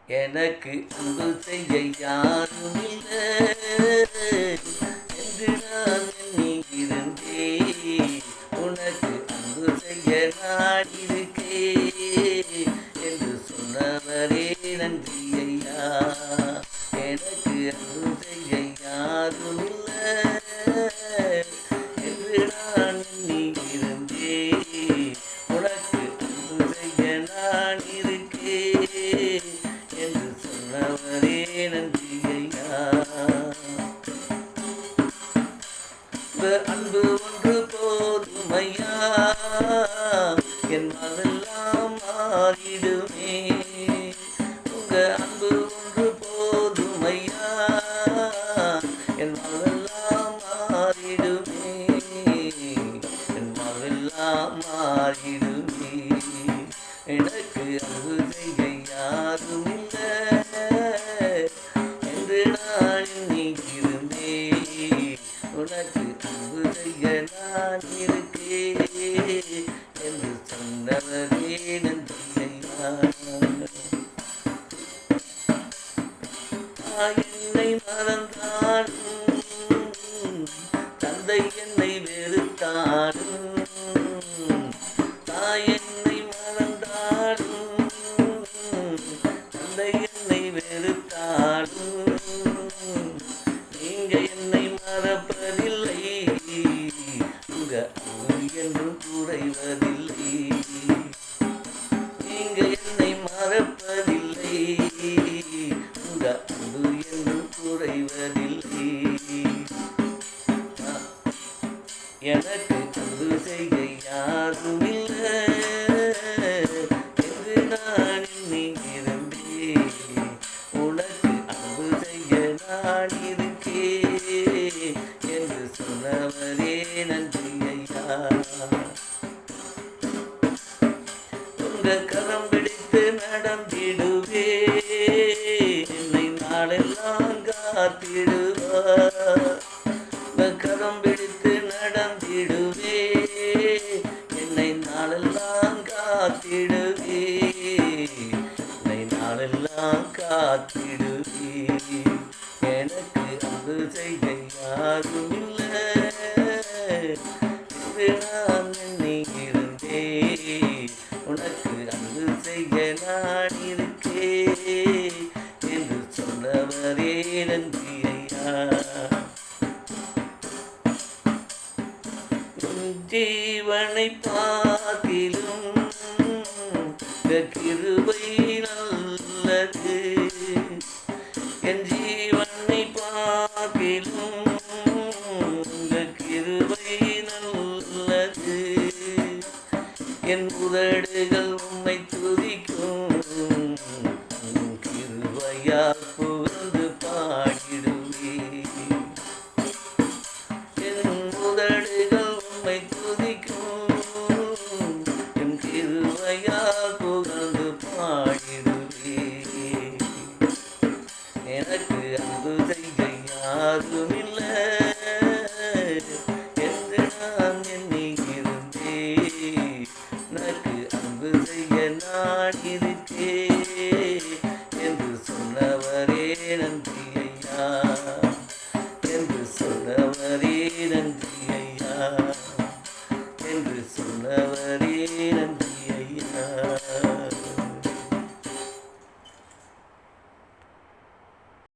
எனக்கு அன்பு செய்ய யாரும் இல்லை என்று நான் எண்ணியிருந்தேன். உனக்கு அன்பு செய்ய நான் இருக்கேன் என்று சொன்னவரே நன்றி ஐயா. எனக்கு அன்பு செய்ய யாரும் இல்லை என்று நான் எண்ணியிருந்தேன். உனக்கு அன்பு செய்ய நான் இருக்கேன் என்று சொன்னவரே நன்றி ஐயா. அன்பு ஒன்று போதும் ஐயா, என் மனெல்லாம் மாறிடுமே. உங்க அன்பு ஒன்று போதும் ஐயா, என் மனெல்லாம் மாறிடுமே. என் மனெல்லாம் மாறிடுமே. எனக்கு அன்பு செய்ய யாரும் இல்லை என்று நான் எண்ணியிருந்தேன். உனக்கு அன்பு செய்ய நான் இருக்கேன் என்று சொன்னவரே நன்றி ஐயா. என்னை மறந்தாலும் தந்தை என்னை வெறுத்தாலும், தாய் என்னை மறந்தாலும் தந்தை என்னை வெறுத்தாலும், நீங்க என்னை மறப்பதில்லை. உங்க அன்பு என்றும் குறைவதில்லை. நீங்க என்னை மறப்பதில்லை. உங்க அன்பு என்றும் குறைவதில்லை. எனக்கு அன்பு செய்ய யாரும் இல்லை என்று நான் எண்ணியிருந்தேன். உனக்கு அன்பு செய்ய நான் இருக்கேன் என்று சொன்னவரே நன்றி ஐயா. உங்க கரம் பிடித்து நடந்திடுவே, என்னை நாளெல்லாம் காத்திடுவார். கரம் பிடித்து நடந்திடுவே, என்னை நாளெல்லாம் காத்திடுவே. என்னை நாளெல்லாம் காத்திடுவே. எனக்கு அன்பு செய்ய யாரும் இல்லை என்று நான் எண்ணியிருந்தேன். உனக்கு அன்பு செய்ய நான் இருக்கேன் என்று சொன்னவரே நன்றி ஐயா. ஜீவனை பார்க்கிலும் கிருபை நல்லது. என்